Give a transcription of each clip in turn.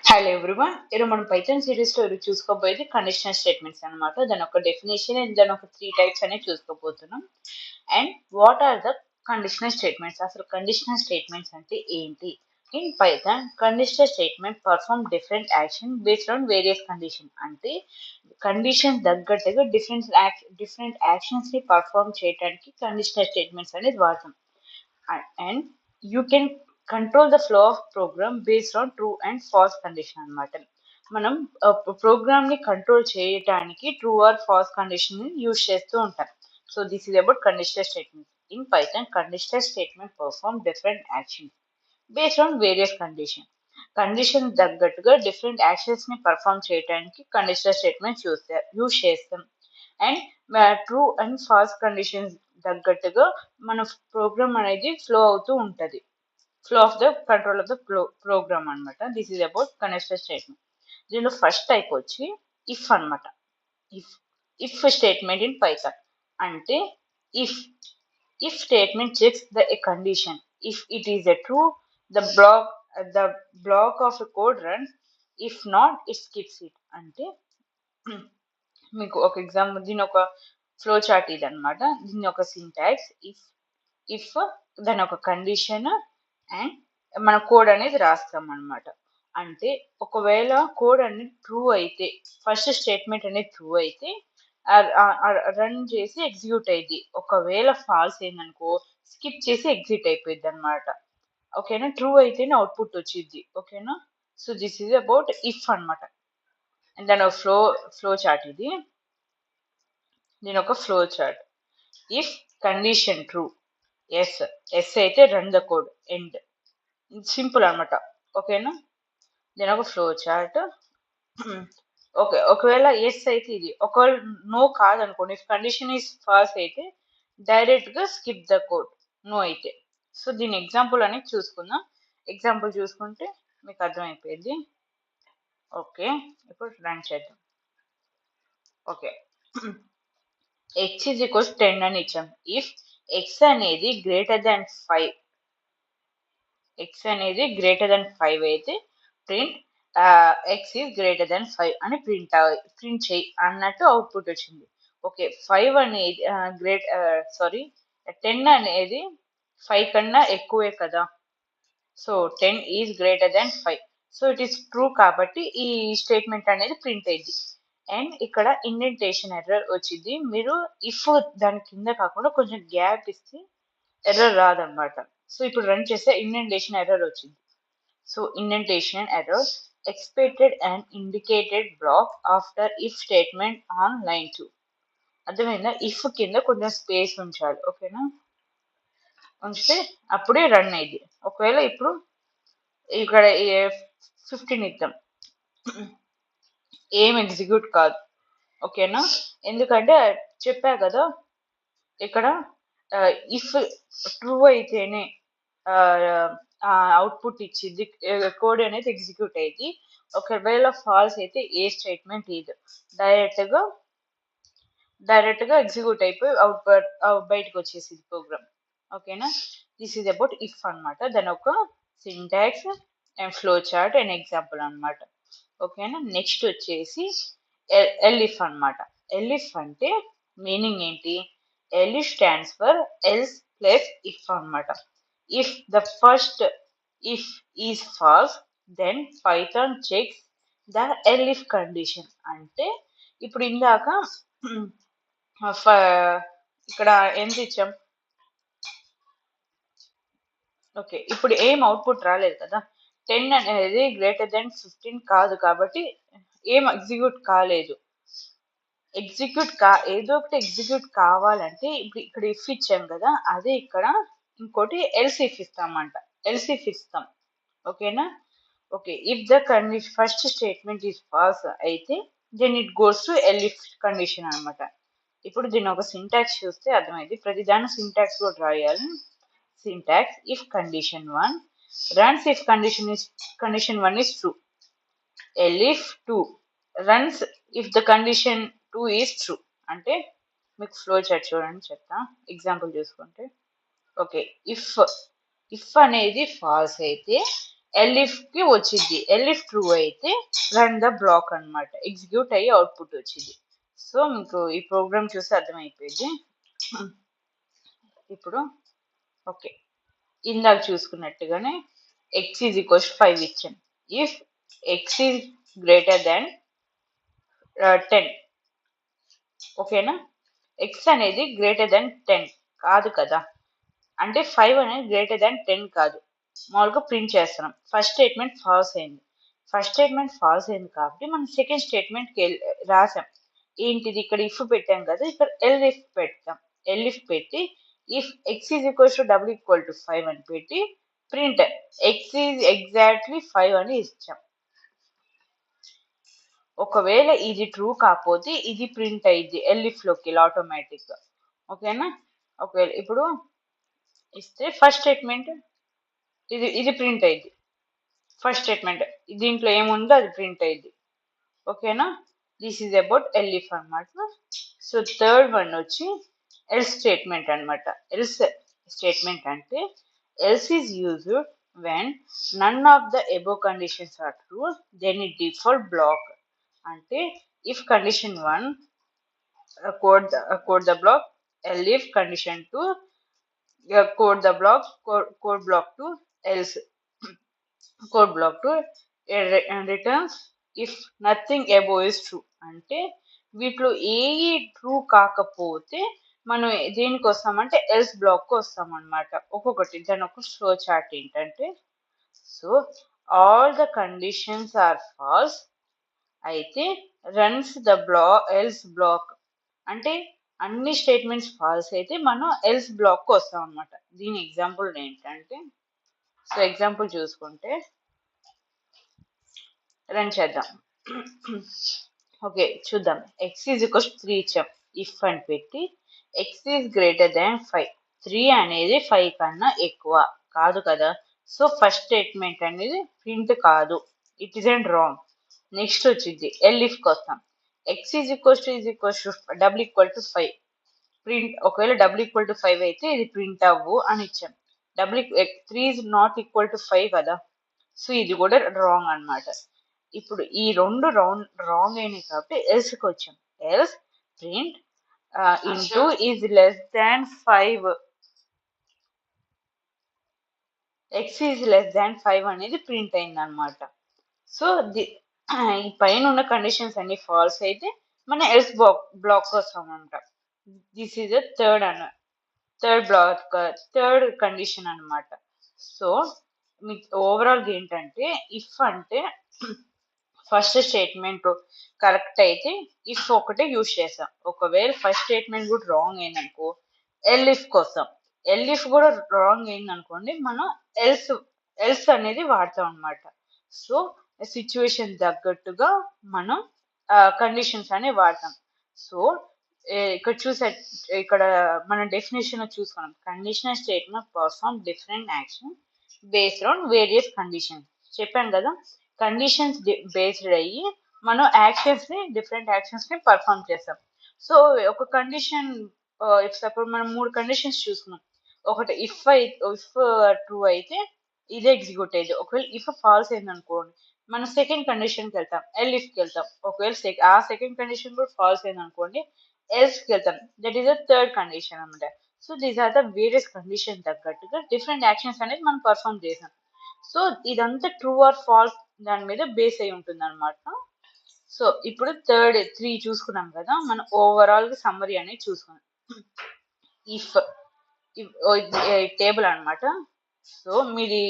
Hello everyone, ఈరోజు మనం Python సిరీస్లో చూసుకోబోయేది కండిషనల్ స్టేట్మెంట్స్ అనమాట. దాని ఒక డెఫినేషన్ అండ్ దాని ఒక 3 టైప్స్ అనేది చూసుకోబోతున్నాం. And what are the conditional statements, అసలు కండిషనల్ స్టేట్మెంట్స్ అంటే ఏంటి? In Python conditional statement perform different action based on various condition. అంటే కండిషన్ తగ్గట్టుగా డిఫరెంట్ యాక్షన్స్ ని పర్ఫార్మ్ చేయడానికి కండిషనల్ స్టేట్మెంట్స్ అనేది వాడతాం. And you can control the flow of program based on true and false condition అనమాట. మనం ప్రోగ్రామ్ ని కంట్రోల్ చేయడానికి ట్రూ ఆర్ ఫాల్స్ కండిషన్ ని యూజ్ చేస్తూ ఉంటాం. So this is about conditional statement. In Python conditional statement perform different action based on various condition తగ్గట్టుగా different actions ని perform చేయడానికి కండిషనల్ స్టేట్మెంట్ యూజ్ చేస్తాం. And true and false conditions తగ్గట్టుగా మన program అనేది ఫ్లో అవుతూ ఉంటుంది. Flow of the control of the program అనమాట. This is about conditional statement. దీనిలో ఫస్ట్ టైప్ వచ్చి ఇఫ్ అనమాట. ఇఫ్ స్టేట్మెంట్ ఇన్ పైథాన్ అంటే if statement checks the condition. If it is a true, the block of a code runs. If not, it skips it. అంటే మీకు ఒక example, దీని ఒక flow chart ఇది అనమాట. దీని ఒక సింటాక్స్ ఇఫ్ దాని ఒక కండిషన్ అండ్ మన కోడ్ అనేది రాస్తాం అనమాట. అంటే ఒకవేళ కోడ్ అనేది ట్రూ అయితే, ఫస్ట్ స్టేట్మెంట్ అనేది ట్రూ అయితే రన్ చేసి ఎగ్జిక్యూట్ అయ్యింది. ఒకవేళ ఫాల్స్ అయిందనుకో స్కిప్ చేసి ఎగ్జిట్ అయిపోయింది అనమాట. ఓకేనా? ట్రూ అయితేనే అవుట్పుట్ వచ్చింది. ఓకేనా? So this is about if అనమాట. అండ్ దాని ఫ్లో చార్ట్ ఇది. దీని ఒక flow chart. If condition true, yes అయితే run the code end. Simple అనమాట. ఓకేనా? దీని ఒక ఫ్లో చార్ట్. ఓకే, ఒకవేళ ఎస్ అయితే ఇది, ఒకవేళ నో కాదనుకోండి, ఇఫ్ కండిషన్ ఈస్ ఫాల్స్ అయితే డైరెక్ట్ గా స్కిప్ ద కోడ్ నో అయితే. సో దీని ఎగ్జాంపుల్ అనేది చూసుకుందాం. ఎగ్జాంపుల్ చూసుకుంటే మీకు అర్థమైపోయింది. ఓకే, ఇప్పుడు రన్ చేద్దాం. ఓకే, x ఈజ్ ఈక్వల్స్ 10 అని ఇచ్చాం. ఇఫ్ x అనేది గ్రేటర్ దాన్ 5, అయితే print x is greater than 5 అని ప్రింట్ చేయి అన్నట్టు అవుట్పుట్ వచ్చింది. ఓకే, 5 అనేది 10 అనేది 5 కన్నా ఎక్కువే కదా. So 10 is greater than 5. So it is true కాబట్టి ఈ స్టేట్మెంట్ అనేది ప్రింట్ అయింది. అండ్ ఇక్కడ ఇండెంటేషన్ ఎర్రర్ వచ్చింది. మీరు ఇఫ్ దాని కింద కాకుండా కొంచెం గ్యాప్ ఇస్తే ఎర్రర్ రాదనమాట. సో ఇప్పుడు రన్ చేస్తే ఇండెంటేషన్ ఎర్రర్ వచ్చింది. So indentation error expected an indicated block after if statement on line 2. అర్థమైందా? ఇఫ్ కింద కొంచెం స్పేస్ ఉంచాలి. ఓకేనా? ఉంచితే అప్పుడే రన్ అయ్యింది. ఒకవేళ ఇప్పుడు ఇక్కడ 15 ఇద్దాం, ఏం ఎగ్జిక్యూట్ కాదు. ఓకేనా? ఎందుకంటే చెప్పా కదా, ఇక్కడ ఇఫ్ ట్రూ అయితేనే అవుట్పుట్ ఇచ్చింది, కోడ్ అనేది ఎగ్జిక్యూట్ అయ్యింది. ఒకవేళ ఫాల్స్ అయితే ఏ స్టేట్మెంట్ ఇది డైరెక్ట్ గా ఎగ్జిక్యూట్ అయిపోయి బయటకు వచ్చేసింది ప్రోగ్రామ్. ఓకేనా? దిస్ ఈజ్ అబౌట్ ఇఫ్ అనమాట. దాని ఒక syntax and flow chart and example అనమాట. ఓకేనా? నెక్స్ట్ వచ్చేసి ఎల్ఇఫ్ అనమాట. ఎల్ఇఫ్ అంటే మీనింగ్ ఏంటి? Elif stands for else plus if అనమాట. If the first if is false then Python checks the elif condition. అంటే ఇప్పుడు ఇందాక ఇక్కడ ఎంత ఇచ్చాం? ఓకే, ఇప్పుడు ఏం అవుట్పుట్ రాలేదు కదా. 10 అనేది గ్రేటర్ దెన్ 15 కాదు కాబట్టి ఏం ఎగ్జిక్యూట్ కాలేదు. ఏదో ఒకటి ఎగ్జిక్యూట్ కావాలంటే ఇప్పుడు ఇక్కడ ఇఫ్ ఇచ్చాం కదా, అదే ఇక్కడ ఇంకోటి ఎల్స్ ఇఫ్ ఇస్తామంట. ఎల్స్ ఇఫ్ ఇస్తాం. ఓకేనా? Okay, if the condition first statement is false అయితే then it goes to elif condition అనమాట. ఇప్పుడు దీని ఒక సింటాక్స్ చూస్తే అర్థమైంది. ప్రతిదాని సింటాక్స్ కూడా రాయాలి. Syntax if condition 1 runs if condition 1 is true. elif 2 runs if the condition 2 is true. అంటే మీకు ఫ్లో చార్ట్ చూడండి, చెప్తా. ఎగ్జాంపుల్ చూసుకుంటే ఓకే, ఇఫ్ అనేది ఫాల్స్ అయితే ఎల్ఇఫ్ కి వచ్చింది. ఎల్ఇఫ్ ట్రూ అయితే రన్ ద బ్లాక్ అన్నమాట, ఎగ్జిక్యూట్ అయ్యి అవుట్పుట్ వచ్చింది. సో మీకు ఈ ప్రోగ్రామ్ చూసి అర్థమైపోయింది. ఇప్పుడు ఓకే, ఇందాక చూసుకున్నట్టుగానే ఎక్స్ ఈజ్ ఈక్వల్స్ 5 ఇచ్చాను. If X is greater than 10, ఓకేనా. ఎక్స్ అనేది గ్రేటర్ దాన్ 10 కాదు కదా, అంటే 5 అనేది గ్రేటర్ దాన్ 10 కాదు. మామూలుగా ప్రింట్ చేస్తున్నాం. ఫస్ట్ స్టేట్మెంట్ ఫాల్స్ అయింది. ఫస్ట్ స్టేట్మెంట్ ఫాల్స్ అయింది కాబట్టి మనం సెకండ్ స్టేట్మెంట్కి రాసాం. ఏంటిది, ఇక్కడ ఇఫ్ పెట్టాం కదా, ఇక్కడ ఎల్ఇఫ్ పెడతాం. ఎల్ఇఫ్ పెట్టి if X is equals to double equal to 5 అని పెట్టి ప్రింట్ ఎక్స్ ఈజ్ ఎగ్జాక్ట్లీ 5 అని ఇచ్చాం. ఒకవేళ ఇది ట్రూ కాకపోతే ఇది ప్రింట్ అయ్యింది ఎల్ఇఫ్ లోకి ఆటోమేటిక్ గా, ఓకేనా. ఒకవేళ ఇప్పుడు ఇస్తే ఫస్ట్ స్టేట్మెంట్ ఇది ప్రింట్ అయ్యింది. ఫస్ట్ స్టేట్మెంట్ దీంట్లో ఏముందో అది ప్రింట్ అయ్యింది, ఓకేనా. దిస్ ఈజ్ అబౌట్ ఎల్ఇఫ్ అనమాట. సో థర్డ్ వన్ వచ్చి ఎల్స్ స్టేట్మెంట్ అనమాట. ఎల్స్ స్టేట్మెంట్ అంటే else is used when none of the above conditions are true then it default block. అంటే if condition 1 code the block, elif condition 2 code the block, code block 2 else code block 2 returns if nothing above is true. అంటే వీటిలో ఏ true కాకపోతే మనం దేనికి వస్తామంటే else black వస్తాం అనమాట. ఒక్కొక్కటి దాని ఒక ఫ్లో చార్ట్ ఏంటంటే, so all the conditions are false అయితే రన్స్ ద ఎల్స్ బ్లాక్. అంటే అన్ని స్టేట్మెంట్స్ ఫాల్స్ అయితే మనం ఎల్స్ బ్లాక్ వస్తాం అనమాట. దీని ఎగ్జాంపుల్ ఏంటంటే, సో ఎగ్జాంపుల్ చూసుకుంటే రన్ చేద్దాం. ఓకే చూద్దాం. ఎక్స్ ఈజ్ ఈక్వల్స్ 3 ఇచ్చాం. ఇఫ్ అని పెట్టి ఎక్స్ ఈజ్ గ్రేటర్ దాన్ 5. 3 అనేది 5 కన్నా ఎక్కువ కాదు కదా, సో ఫస్ట్ స్టేట్మెంట్ అనేది ప్రింట్ కాదు, it is and wrong. Next వచ్చింది ఎల్ఇఫ్ కోసం. X is equals to double equal to 5 print. ఒకవేళ డబుల్ ఈక్వల్ టు 5 అయితే ఇది ప్రింట్ అవ్వు అని ఇచ్చాం. 3 ఈజ్ నాట్ ఈక్వల్ టు 5 కదా, సో ఇది కూడా రాంగ్ అన్నమాట. ఇప్పుడు ఈ రెండు రాంగ్ అయినాయి కాబట్టి ఎల్స్కి వచ్చాం. Else print into is less than 5, X is less than 5 అనేది ప్రింట్ అయింది అనమాట. సో ఈ పైన ఉన్న కండిషన్స్ అన్ని ఫాల్స్ అయితే మన ఎల్స్ బ్లాక్ వస్తామంట. దిస్ ఈజ్ థర్డ్ కండిషన్ అనమాట. సో మీకు ఓవరాల్గా ఏంటంటే, ఇఫ్ అంటే ఫస్ట్ స్టేట్మెంట్ కరెక్ట్ అయితే ఇఫ్ ఒకటే యూజ్ చేస్తాం. ఒకవేళ ఫస్ట్ స్టేట్మెంట్ కూడా రాంగ్ అయిందనుకో ఎల్ఇఫ్ కోసం. ఎల్ఇఫ్ కూడా రాంగ్ అయిందనుకోండి మనం ఎల్స్ అనేది వాడతాం అనమాట. సో సిచ్యువేషన్ తగ్గట్టుగా మనం కండిషన్స్ అనేవి వాడతాం. సో ఇక్కడ మన డెఫినేషన్ చూసుకున్నాం. Conditional statement perform different action based on various conditions. చెప్పాను కదా, కండిషన్స్ బేస్డ్ అయ్యి మనం డిఫరెంట్ యాక్షన్స్ ని పర్ఫామ్ చేస్తాం. సో ఒక కండిషన్, సపోజ్ మనం 3 కండిషన్స్ చూసుకున్నాం. ఒకటి ఇఫ్ ట్రూ అయితే ఇదే ఎగ్జిక్యూట్ అయ్యేది. ఒకవేళ ఇఫ్ ఫాల్స్ అయింది అనుకోండి మనం సెకండ్ కండిషన్కి వెళ్తాం, ఎల్ఇఫ్కి వెళ్తాం. ఒకవేళ ఆ సెకండ్ కండిషన్ కూడా ఫాల్స్ అయింది అనుకోండి ఎల్స్కి వెళ్తాం. That is the third condition అనమాట. So these are the various condition తగ్గట్టుగా డిఫరెంట్ యాక్షన్స్ అనేది మనం పర్ఫామ్ చేసాం. సో ఇదంతా ట్రూ ఆర్ ఫాల్స్ దాని మీద బేస్ అయి ఉంటుంది అనమాట. సో ఇప్పుడు 3 చూసుకున్నాం కదా, మనం ఓవరాల్ గా సమ్మరీ అనేది చూసుకున్నాం. ఇఫ్ టేబుల్ అనమాట. సో మీది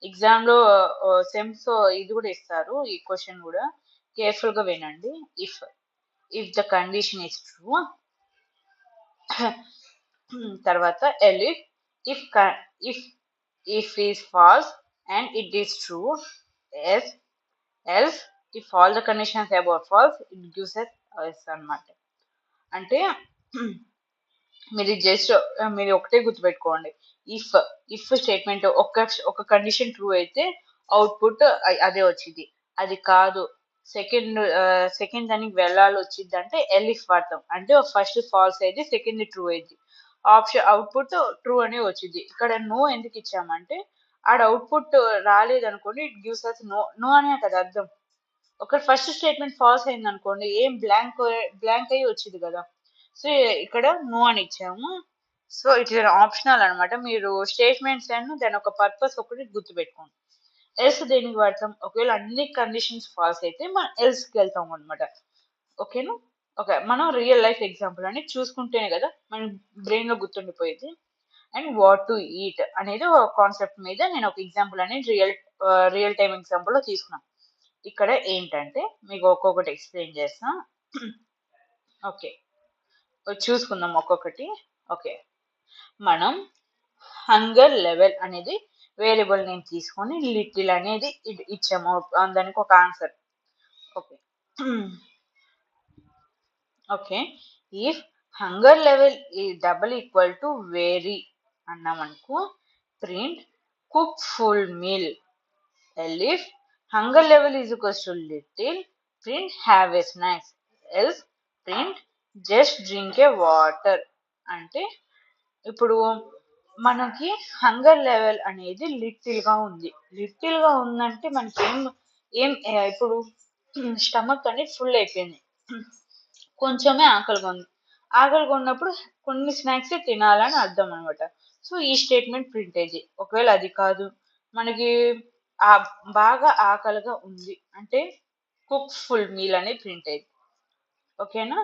ఎగ్జామ్ లో సెమ్స్ ఇది కూడా ఇస్తారు, ఈ క్వశ్చన్ కూడా కేర్ఫుల్ గా వినండి. If the condition is true, తర్వాత elif if is false and it is true, else if all the conditions above false it gives us అన్నమాట. అంటే మీరు ఒకటే గుర్తుపెట్టుకోండి, ఇఫ్ స్టేట్మెంట్ ఒక కండిషన్ ట్రూ అయితే అవుట్పుట్ అదే వచ్చింది. అది కాదు సెకండ్ దానికి వెళ్ళాలి వచ్చింది అంటే ఎల్ఇఫ్ వాడతాం. అంటే ఫస్ట్ ఫాల్స్ అయితే సెకండ్ ట్రూ అయింది, అవుట్పుట్ ట్రూ అనే వచ్చింది. ఇక్కడ నో ఎందుకు ఇచ్చామంటే ఆడ అవుట్పుట్ రాలేదనుకోండి, it gives us no. No అనే కదా అర్థం. ఒక ఫస్ట్ స్టేట్మెంట్ ఫాల్స్ అయింది అనుకోండి, ఏం బ్లాంక్ అయ్యి వచ్చింది కదా. సో ఇక్కడ నో అని ఇచ్చాము. సో ఇట్ ఇస్ ఆప్షనల్ అనమాట. మీరు స్టేట్మెంట్స్ అండ్ దాని ఒక పర్పస్ ఒకటి గుర్తుపెట్టుకోండి. ఎల్స్ దేనికి వాడతాం, ఒకవేళ అన్ని కండిషన్స్ ఫాల్స్ అయితే మనం ఎల్స్కి వెళ్తాం అనమాట. ఓకేనా. ఓకే, మనం రియల్ లైఫ్ ఎగ్జాంపుల్ అని చూసుకుంటేనే కదా మన బ్రెయిన్ లో గుర్తుండిపోయింది. అండ్ వాట్ టు ఈట్ అనేది ఒక కాన్సెప్ట్ మీద నేను ఒక ఎగ్జాంపుల్ అనేది రియల్ టైమ్ ఎగ్జాంపుల్ లో తీసుకున్నాను. ఇక్కడ ఏంటంటే మీకు ఒక్కొక్కటి ఎక్స్ప్లెయిన్ చేస్తా. ఓకే, చూసుకుందాం ఒక్కొక్కటి. ఓకే, మనం హంగర్ లెవెల్ అనేది వేరియబుల్ నేమ్ తీసుకొని లిటిల్ అనేది ఇచ్చాము దానికి ఒక answer. Okay okay, if hunger level ఈ డబల్ ఈక్వల్ టు వేరీ అన్నామనుకో, print cook full meal. if hunger level is equals to little, print have a snacks. else print just drink a water. అంటే ఇప్పుడు మనకి hunger level అనేది little గా ఉంది. Little గా ఉందంటే మనకి ఏం ఇప్పుడు స్టమక్ అనేది ఫుల్ అయిపోయింది, కొంచెమే ఆకలిగా ఉంది. ఆకలిగా ఉన్నప్పుడు కొన్ని స్నాక్స్ తినాలని అర్థం అనమాట. సో ఈ స్టేట్మెంట్ ప్రింట్ అయ్యి, ఒకవేళ అది కాదు, మనకి బాగా ఆకలిగా ఉంది అంటే కుక్ ఫుల్ మీల్ అనేది ప్రింట్ అయ్యింది. ఓకేనా.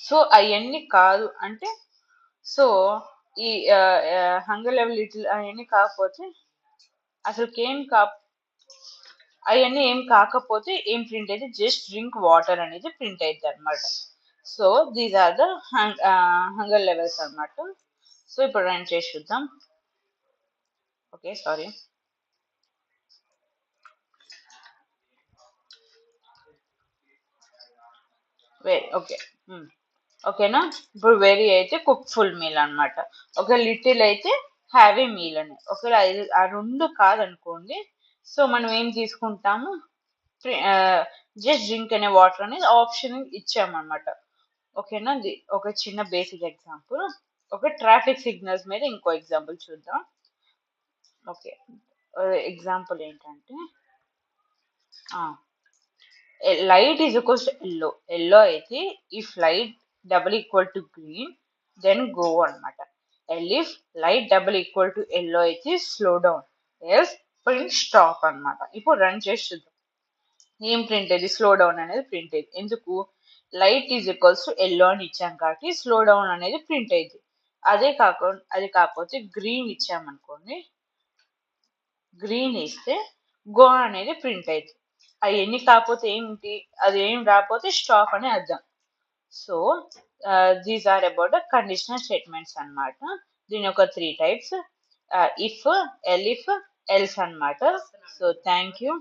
సో అవన్నీ కాదు అంటే, సో ఈ హంగర్ లెవెల్ లిటిల్ అవన్నీ కాకపోతే అవన్నీ ఏం కాకపోతే ఏం ప్రింట్ అయితే జస్ట్ డ్రింక్ వాటర్ అనేది ప్రింట్ అవుతుంది అనమాట. So these are the hunger levels అనమాట. సో ఇప్పుడు రన్ చేసి చూద్దాం. Okay, sorry. ఓకే ఓకేనా. ఇప్పుడు వెరీ అయితే కుక్ ఫుల్ మీల్ అనమాట. ఒక లిటిల్ అయితే హ్యావ్ ఏ మీల్ అని. ఒకవేళ ఆ రెండు కాదనుకోండి, సో మనం ఏం తీసుకుంటాము, జస్ట్ డ్రింక్ అనే వాటర్ అనేది ఆప్షన్ ఇచ్చామన్నమాట. ఓకేనా. ఒక చిన్న బేసిక్ ఎగ్జాంపుల్. ఒక ట్రాఫిక్ సిగ్నల్స్ మీద ఇంకో ఎగ్జాంపుల్ చూద్దాం. ఓకే, ఎగ్జాంపుల్ ఏంటంటే light is equals to yellow. Yellow అయితే if light double equal to green then go అనమాట. If light double equal to yellow అయితే slow down, else print stop అనమాట. ఇప్పుడు రన్ చేసి చూద్దాం. ఏం ప్రింట్ అయ్యింది, స్లో డౌన్ అనేది ప్రింట్ అయ్యింది. ఎందుకు, light is equals to yellow అని ఇచ్చాం కాబట్టి స్లో డౌన్ అనేది ప్రింట్ అయ్యింది. అది కాకపోతే గ్రీన్ ఇచ్చామనుకోండి, గ్రీన్ ఇస్తే గో అనేది ప్రింట్ అయ్యింది. అవన్నీ కాకపోతే ఏంటి, అది ఏం రాకపోతే స్టాప్ అని అర్థం. So these are about the conditional statements అనమాట. దీని యొక్క 3 టైప్స్, ఇఫ్, ఎలిఫ్, ఎల్స్ అనమాట. So thank you.